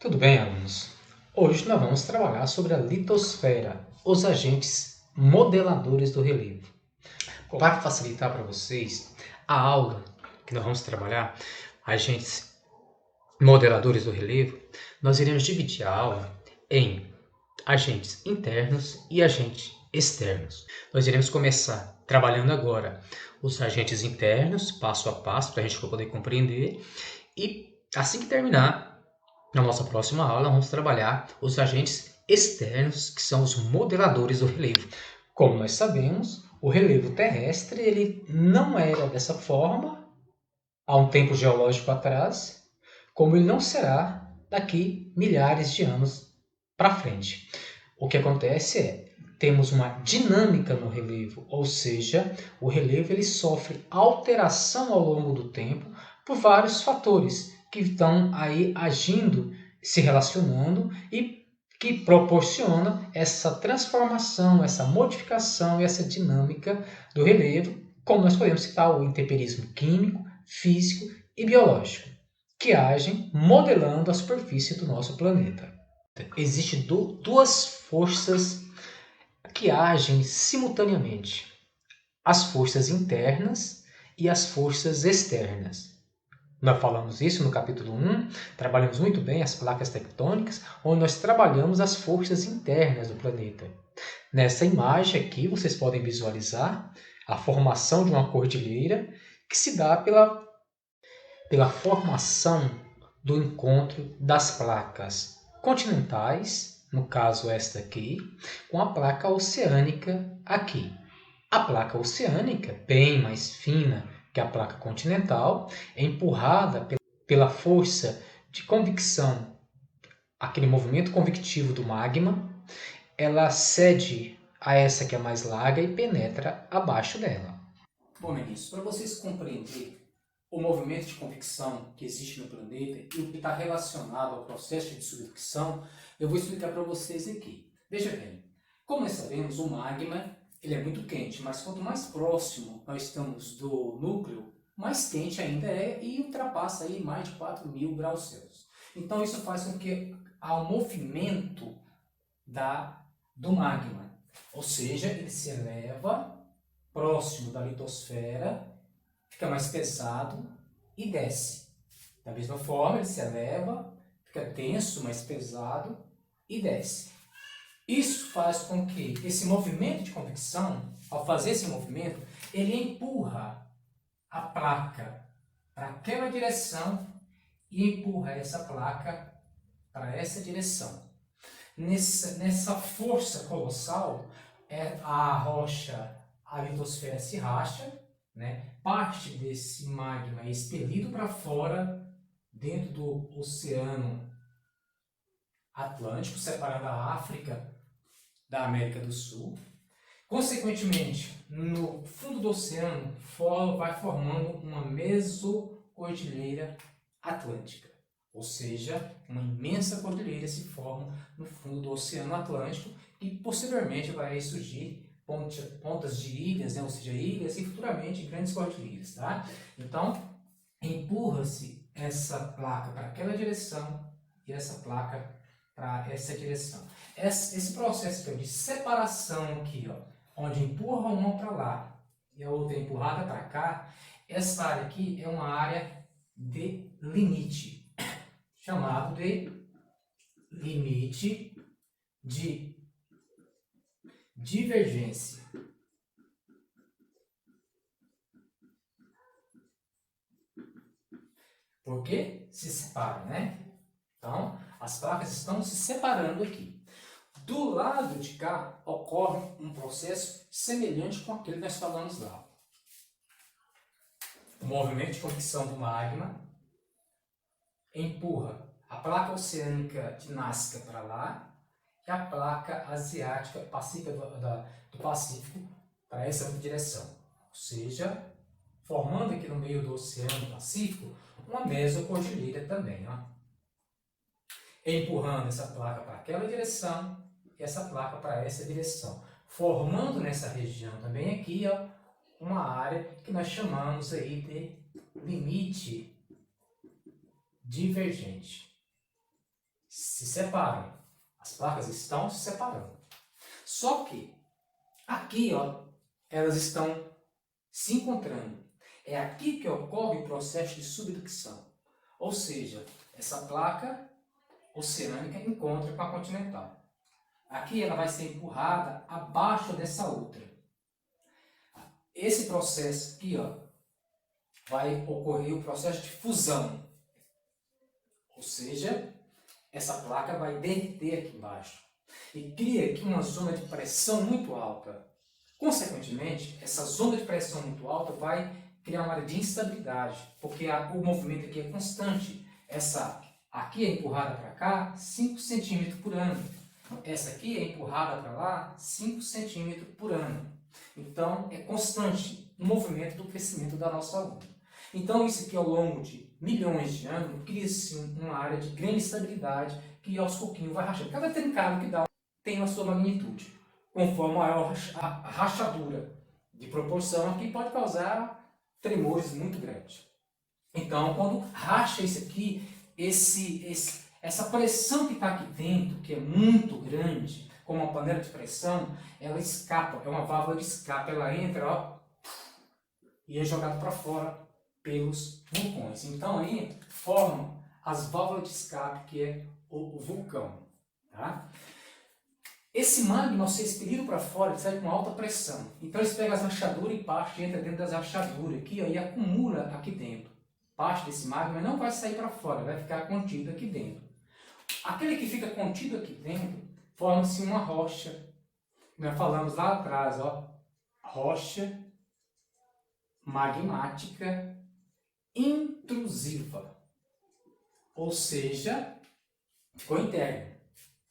Tudo bem, alunos? Hoje nós vamos trabalhar sobre a litosfera, os agentes modeladores do relevo. Para facilitar para vocês a aula que nós vamos trabalhar, agentes modeladores do relevo, nós iremos dividir a aula em agentes internos e agentes externos. Nós iremos começar trabalhando agora os agentes internos, passo a passo, para a gente poder compreender, e assim que terminar, na nossa próxima aula, vamos trabalhar os agentes externos, que são os modeladores do relevo. Como nós sabemos, o relevo terrestre ele não era dessa forma há um tempo geológico atrás, como ele não será daqui milhares de anos para frente. O que acontece é temos uma dinâmica no relevo, ou seja, o relevo ele sofre alteração ao longo do tempo por vários fatores que estão aí agindo, se relacionando e que proporciona essa transformação, essa modificação e essa dinâmica do relevo, como nós podemos citar o intemperismo químico, físico e biológico, que agem modelando a superfície do nosso planeta. Existem duas forças que agem simultaneamente: as forças internas e as forças externas. Nós falamos isso no capítulo 1, trabalhamos muito bem as placas tectônicas, onde nós trabalhamos as forças internas do planeta. Nessa imagem aqui, vocês podem visualizar a formação de uma cordilheira que se dá pela formação do encontro das placas continentais, no caso esta aqui, com a placa oceânica aqui. A placa oceânica, bem mais fina que a placa continental, é empurrada pela força de convecção, aquele movimento convectivo do magma, ela cede a essa que é mais larga e penetra abaixo dela. Bom, meninos, para vocês compreenderem o movimento de convecção que existe no planeta e o que está relacionado ao processo de subducção, eu vou explicar para vocês aqui. Veja bem, como nós sabemos, o magma ele é muito quente, mas quanto mais próximo nós estamos do núcleo, mais quente ainda é e ultrapassa aí mais de 4.000 graus Celsius. Então isso faz com que há um movimento do magma, ou seja, ele se eleva próximo da litosfera, fica mais pesado e desce. Da mesma forma, ele se eleva, fica denso, mais pesado e desce. Isso faz com que esse movimento de convecção, ao fazer esse movimento, ele empurra a placa para aquela direção e empurra essa placa para essa direção. Nessa força colossal, a rocha, a litosfera se racha, né? Parte desse magma é expelido para fora, dentro do Oceano Atlântico, separando a África da América do Sul. Consequentemente, no fundo do oceano vai formando uma mesocordilheira atlântica, ou seja, uma imensa cordilheira se forma no fundo do Oceano Atlântico e posteriormente vai surgir pontas de ilhas, né? Ou seja, ilhas e futuramente grandes cordilheiras. Tá? Então, empurra-se essa placa para aquela direção e essa placa para essa direção. Esse processo de separação aqui, ó, onde empurra uma para lá e a outra é empurrada para cá, essa área aqui é uma área de limite, chamado de limite de divergência. Porque se separam, né? Então, as placas estão se separando aqui. Do lado de cá, ocorre um processo semelhante com aquele que nós falamos lá. O movimento de convecção do magma empurra a placa oceânica de Nazca para lá e a placa asiática pacífica do Pacífico para essa outra direção. Ou seja, formando aqui no meio do Oceano Pacífico uma mesocordilheira também. Ó. Empurrando essa placa para aquela direção e essa placa para essa direção. Formando nessa região também aqui, ó, uma área que nós chamamos aí de limite divergente. se separam. As placas estão se separando. Só que aqui, ó, elas estão se encontrando. É aqui que ocorre o processo de subducção. Ou seja, essa placa oceânica encontra com a continental. Aqui ela vai ser empurrada abaixo dessa outra. Esse processo aqui, ó, vai ocorrer o processo de fusão. Ou seja, essa placa vai derreter aqui embaixo e cria aqui uma zona de pressão muito alta. Consequentemente, essa zona de pressão muito alta vai criar uma área de instabilidade, porque o movimento aqui é constante. Essa aqui é empurrada para cá 5 centímetros por ano. Essa aqui é empurrada para lá 5 centímetros por ano. Então, é constante o movimento do crescimento da nossa onda. Então, isso aqui ao longo de milhões de anos, cria-se uma área de grande estabilidade que aos pouquinhos vai rachando. Cada trincado que dá tem a sua magnitude. Conforme maior a rachadura de proporção aqui pode causar tremores muito grandes. Então, quando racha isso aqui, essa pressão que está aqui dentro, que é muito grande, como uma panela de pressão, ela escapa, é uma válvula de escape, ela entra, ó, e é jogada para fora pelos vulcões. Então aí formam as válvulas de escape, que é o vulcão. Tá? Esse magma, ao ser expelido para fora, ele sai com alta pressão. Então eles pegam as rachaduras e parte entra dentro das rachaduras aqui, ó, e acumula aqui dentro. Parte desse magma não vai sair para fora, vai ficar contido aqui dentro. Aquele que fica contido aqui dentro, forma-se uma rocha. Nós falamos lá atrás, ó, rocha magmática intrusiva. Ou seja, ficou interno.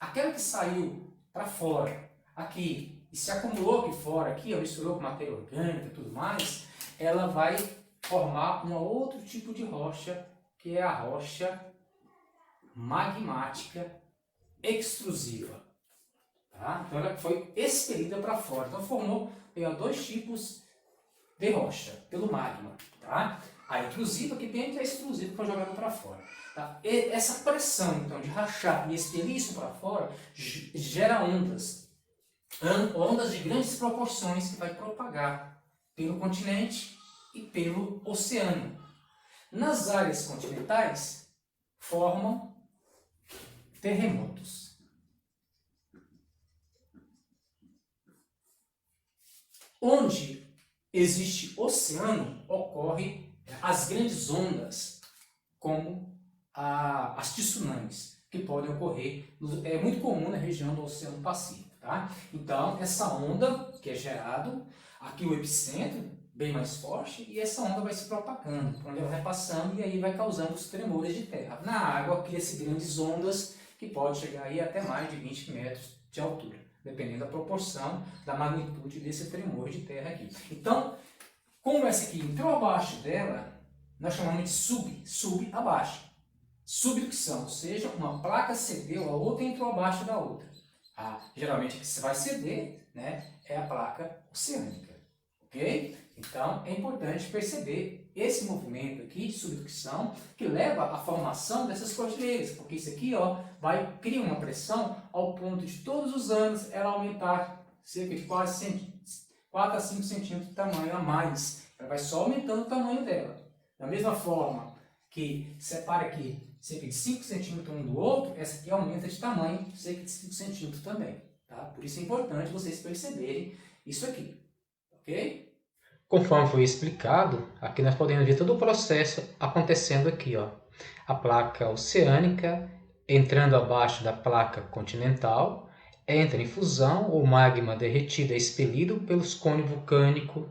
Aquela que saiu para fora, aqui, e se acumulou aqui fora, aqui, ó, misturou com matéria orgânica e tudo mais, ela vai formar um outro tipo de rocha, que é a rocha magmática extrusiva. Tá? Então ela foi expelida para fora. Então formou dois tipos de rocha pelo magma. Tá? A intrusiva que dentro e a extrusiva que foi jogada para fora. Tá? E essa pressão então de rachar e expelir isso para fora gera ondas. Ondas de grandes proporções que vai propagar pelo continente e pelo oceano. Nas áreas continentais formam terremotos. Onde existe oceano, ocorre as grandes ondas, como as tsunamis, que podem ocorrer, é muito comum na região do Oceano Pacífico. Tá? Então, essa onda que é gerada, aqui o epicentro, bem mais forte, e essa onda vai se propagando, quando ela vai passando, e aí vai causando os tremores de terra. Na água, cria-se grandes ondas, que pode chegar aí até mais de 20 metros de altura, dependendo da proporção da magnitude desse tremor de terra aqui. Então, como essa aqui entrou abaixo dela, nós chamamos de subabaixo. Subducção, ou seja, uma placa cedeu, a outra entrou abaixo da outra. Geralmente, o que você vai ceder, né, é a placa oceânica. Ok? Então, é importante perceber esse movimento aqui de subducção que leva à formação dessas cordilheiras, porque isso aqui, ó, vai criar uma pressão ao ponto de todos os anos ela aumentar cerca de 4 a 5 centímetros de tamanho a mais. Ela vai só aumentando o tamanho dela. Da mesma forma que separa aqui cerca de 5 centímetros um do outro, essa aqui aumenta de tamanho cerca de 5 centímetros também. Tá? Por isso é importante vocês perceberem isso aqui. Ok? Conforme foi explicado, aqui nós podemos ver todo o processo acontecendo aqui, ó. A placa oceânica entrando abaixo da placa continental, entra em fusão, o magma derretido é expelido pelos cones vulcânicos,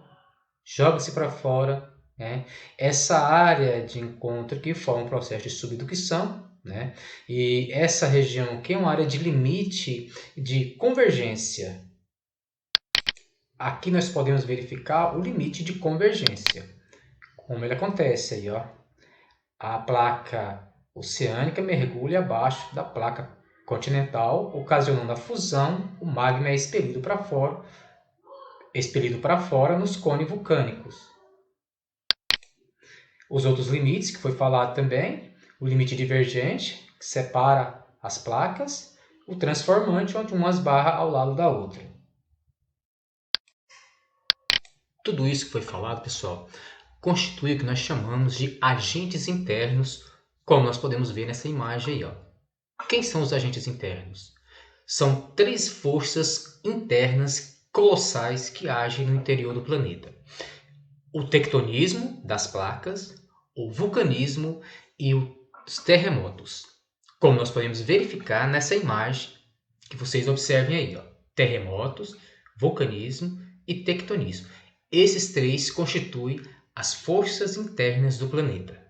joga-se para fora, né? Essa área de encontro que forma o processo de subducção, né? E essa região aqui é uma área de limite de convergência. Aqui nós podemos verificar o limite de convergência. Como ele acontece aí, ó. A placa oceânica mergulha abaixo da placa continental, ocasionando a fusão, o magma é expelido para fora nos cones vulcânicos. Os outros limites que foi falado também, o limite divergente, que separa as placas, o transformante, onde uma esbarra ao lado da outra. Tudo isso que foi falado, pessoal, constitui o que nós chamamos de agentes internos, como nós podemos ver nessa imagem aí, ó. Quem são os agentes internos? São 3 forças internas colossais que agem no interior do planeta. O tectonismo das placas, o vulcanismo e os terremotos. Como nós podemos verificar nessa imagem que vocês observem aí, ó. Terremotos, vulcanismo e tectonismo. Esses 3 constituem as forças internas do planeta,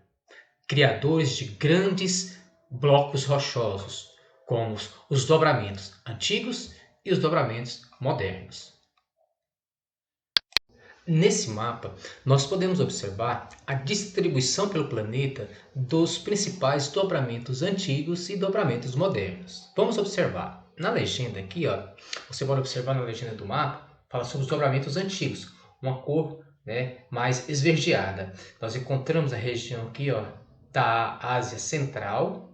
criadores de grandes blocos rochosos, como os dobramentos antigos e os dobramentos modernos. Nesse mapa, nós podemos observar a distribuição pelo planeta dos principais dobramentos antigos e dobramentos modernos. Vamos observar. Na legenda aqui, ó, você pode observar na legenda do mapa, fala sobre os dobramentos antigos, uma cor, né, mais esverdeada. Nós encontramos a região aqui, ó, da Ásia Central,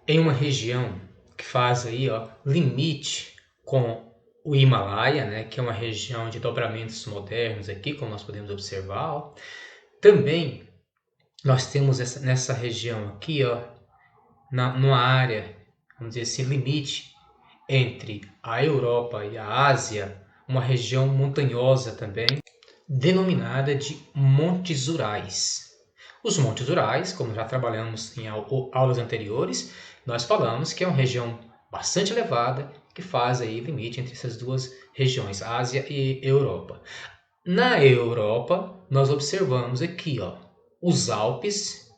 em uma região que faz aí, ó, limite com o Himalaia, né, que é uma região de dobramentos modernos aqui, como nós podemos observar. Ó. Também nós temos nessa região aqui, ó, numa área, vamos dizer assim, limite entre a Europa e a Ásia, uma região montanhosa também, denominada de Montes Urais. Os Montes Urais, como já trabalhamos em aulas anteriores, nós falamos que é uma região bastante elevada que faz aí limite entre essas 2 regiões, Ásia e Europa. Na Europa, nós observamos aqui, ó, os Alpes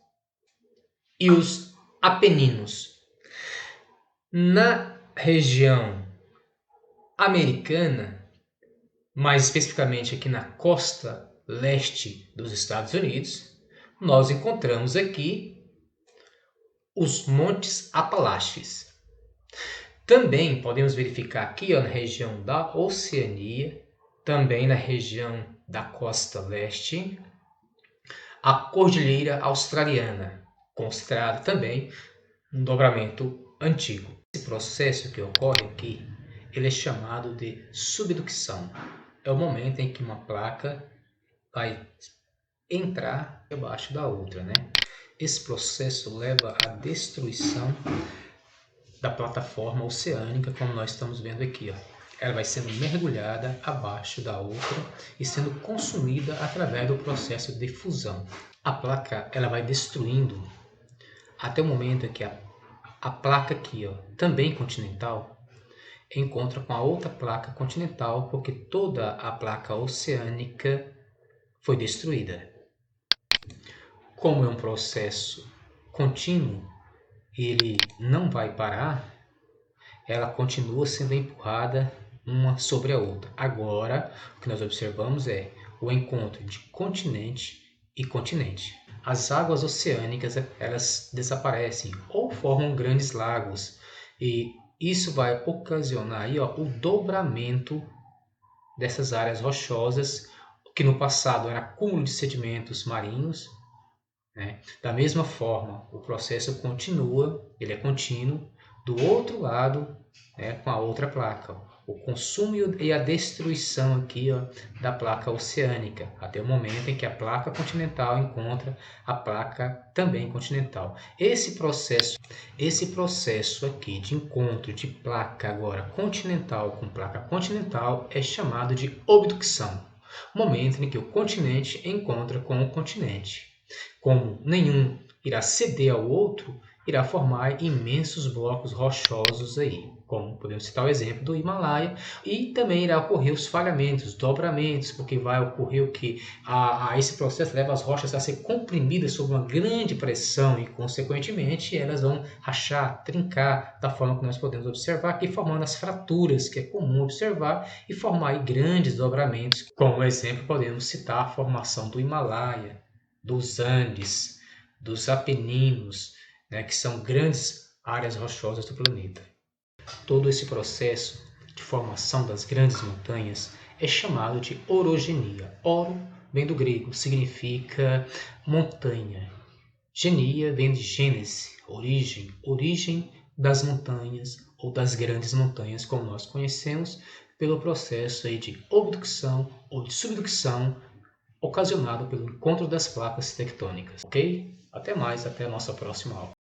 e os Apeninos. Na região americana, mais especificamente aqui na costa leste dos Estados Unidos, nós encontramos aqui os Montes Apalaches. Também podemos verificar aqui, ó, na região da Oceania, também na região da costa leste, a Cordilheira Australiana, considerada também um dobramento antigo. Esse processo que ocorre aqui, ele é chamado de subducção. É o momento em que uma placa vai entrar debaixo da outra, né? Esse processo leva à destruição da plataforma oceânica, como nós estamos vendo aqui, ó. Ela vai sendo mergulhada abaixo da outra e sendo consumida através do processo de fusão. A placa ela vai destruindo até o momento em que a placa aqui, ó, também continental, encontra com a outra placa continental, porque toda a placa oceânica foi destruída. Como é um processo contínuo, ele não vai parar, ela continua sendo empurrada uma sobre a outra. Agora, o que nós observamos é o encontro de continente e continente. As águas oceânicas, elas desaparecem ou formam grandes lagos, e isso vai ocasionar aí, ó, o dobramento dessas áreas rochosas, que no passado era acúmulo de sedimentos marinhos, né? Da mesma forma, o processo continua, ele é contínuo, do outro lado, né, com a outra placa. O consumo e a destruição aqui, ó, da placa oceânica, até o momento em que a placa continental encontra a placa também continental. Esse processo aqui de encontro de placa agora continental com placa continental é chamado de obducção. Momento em que o continente encontra com o continente. Como nenhum irá ceder ao outro, irá formar imensos blocos rochosos aí, como podemos citar o exemplo do Himalaia, e também irá ocorrer os falhamentos, dobramentos, porque vai ocorrer o que? Esse processo leva as rochas a ser comprimidas sob uma grande pressão e, consequentemente, elas vão rachar, trincar, da forma que nós podemos observar aqui, formando as fraturas, que é comum observar, e formar aí grandes dobramentos. Como exemplo, podemos citar a formação do Himalaia, dos Andes, dos Apeninos, né, que são grandes áreas rochosas do planeta. Todo esse processo de formação das grandes montanhas é chamado de orogenia. Oro vem do grego, significa montanha. Genia vem de gênese, origem, origem das montanhas ou das grandes montanhas como nós conhecemos, pelo processo aí de abdução ou de subdução ocasionado pelo encontro das placas tectônicas, ok? Até mais, até a nossa próxima aula.